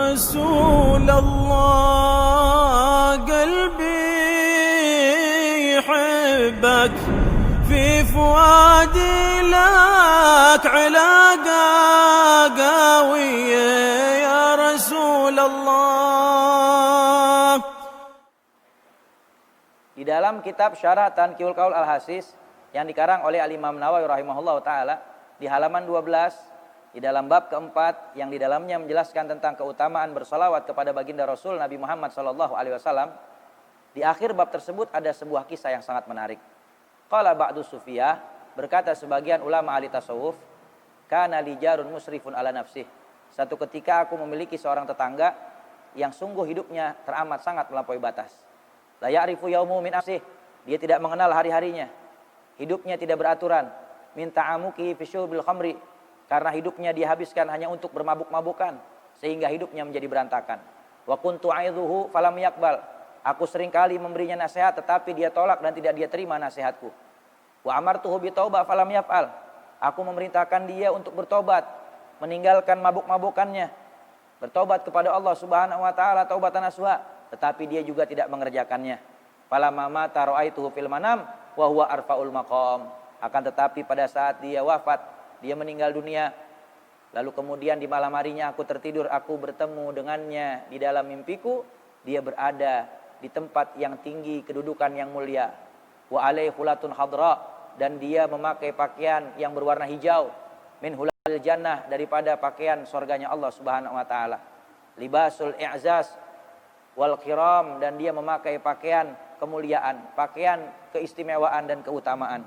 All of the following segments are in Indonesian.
رسول الله قلبي يحبك في فؤادي لك علاقة قوية يا رسول الله. Di dalam kitab Syarah Tanqiul Qaul Al-Hasis yang dikarang oleh Al-Imam Nawawi rahimahullah ta'ala, di halaman 12, di dalam bab keempat yang di dalamnya menjelaskan tentang keutamaan bersalawat kepada baginda Rasul Nabi Muhammad SAW, di akhir bab tersebut ada sebuah kisah yang sangat menarik. Qala ba'du sufiyah, berkata sebagian ulama ahli tasawuf, kana li jarun musrifun ala nafsih. Satu ketika aku memiliki seorang tetangga yang sungguh hidupnya teramat sangat melampaui batas. La ya'rifu yaumu min asih, dia tidak mengenal hari-harinya. Hidupnya tidak beraturan. Minta amuki fi syurbil khamri, karena hidupnya dihabiskan hanya untuk bermabuk-mabukan sehingga hidupnya menjadi berantakan. Wa kuntu aidhuhu falam yaqbal, aku seringkali memberinya nasihat tetapi dia tolak dan tidak dia terima nasihatku. Wa amartuhu bi taubah falam yaf'al, aku memerintahkan dia untuk bertobat, meninggalkan mabuk-mabukannya, bertobat kepada Allah Subhanahu wa taala taubatan nasuha, tetapi dia juga tidak mengerjakannya. Falamma mata ra'aituhu fil manam wa huwa arfaul maqam, akan tetapi pada saat dia wafat, dia meninggal dunia, lalu kemudian di malam harinya aku tertidur, aku bertemu dengannya di dalam mimpiku, dia berada di tempat yang tinggi, kedudukan yang mulia. Wa alaihi hulatun hadra, dan dia memakai pakaian yang berwarna hijau, min hulal jannah, daripada pakaian surganya Allah Subhanahu wa taala. Libasul i'zaz wal kiram, dan dia memakai pakaian kemuliaan, pakaian keistimewaan dan keutamaan.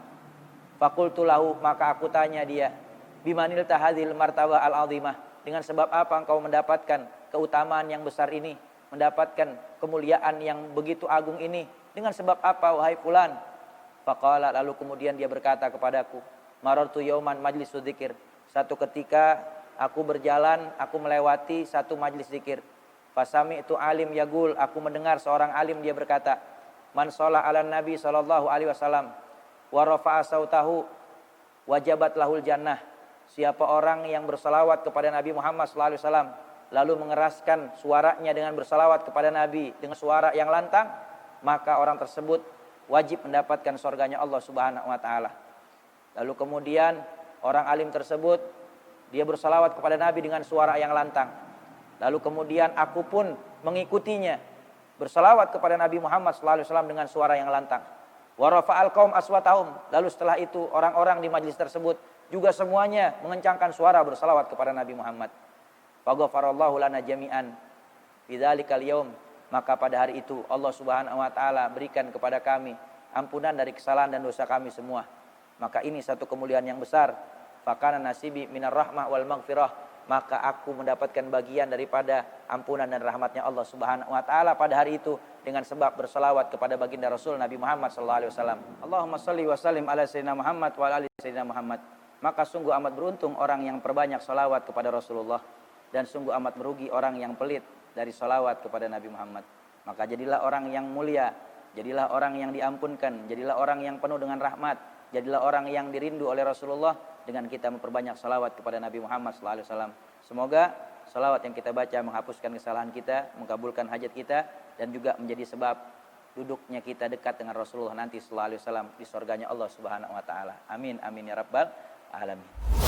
Faqultu lahu, maka aku tanya dia, bimanil tahadzil martabah al-azimah, dengan sebab apa engkau mendapatkan keutamaan yang besar ini, mendapatkan kemuliaan yang begitu agung ini, dengan sebab apa wahai fulan? Faqala, lalu kemudian dia berkata kepadaku, marartu yauman majlis dzikir, satu ketika aku berjalan, aku melewati satu majlis zikir. Fasami itu alim yagul, aku mendengar seorang alim dia berkata, man sholla ala nabi sallallahu alaihi wasallam wa rafa'a sautahu wajabat lahul jannah, siapa orang yang bersalawat kepada Nabi Muhammad sallallahu alaihi wasallam lalu mengeraskan suaranya dengan bersalawat kepada Nabi dengan suara yang lantang, maka orang tersebut wajib mendapatkan surganya Allah Subhanahu wa taala. Lalu kemudian orang alim tersebut dia bersalawat kepada Nabi dengan suara yang lantang. Lalu kemudian aku pun mengikutinya bersalawat kepada Nabi Muhammad SAW dengan suara yang lantang. Wa rafa'al qaum aswatahum, lalu setelah itu orang-orang di majlis tersebut juga semuanya mengencangkan suara bersalawat kepada Nabi Muhammad. Faghfarallahu lana jami'an bidzalikal yaum, maka pada hari itu Allah Subhanahu wa taala berikan kepada kami ampunan dari kesalahan dan dosa kami semua. Maka ini satu kemuliaan yang besar. Fakana nasibi minar rahmah wal maghfirah, maka aku mendapatkan bagian daripada ampunan dan rahmatnya Allah Subhanahu wa taala pada hari itu dengan sebab berselawat kepada baginda Rasul Nabi Muhammad sallallahu alaihi wasallam. Allahumma shalli wa sallim ala sayyidina Muhammad wa ala ali sayyidina Muhammad. Maka sungguh amat beruntung orang yang perbanyak selawat kepada Rasulullah, dan sungguh amat merugi orang yang pelit dari selawat kepada Nabi Muhammad. Maka jadilah orang yang mulia, jadilah orang yang diampunkan, jadilah orang yang penuh dengan rahmat, jadilah orang yang dirindu oleh Rasulullah dengan kita memperbanyak salawat kepada Nabi Muhammad SAW. Semoga salawat yang kita baca menghapuskan kesalahan kita, mengabulkan hajat kita, dan juga menjadi sebab duduknya kita dekat dengan Rasulullah nanti SAW di surganya Allah Subhanahu wa taala. Amin amin ya rabbal alamin.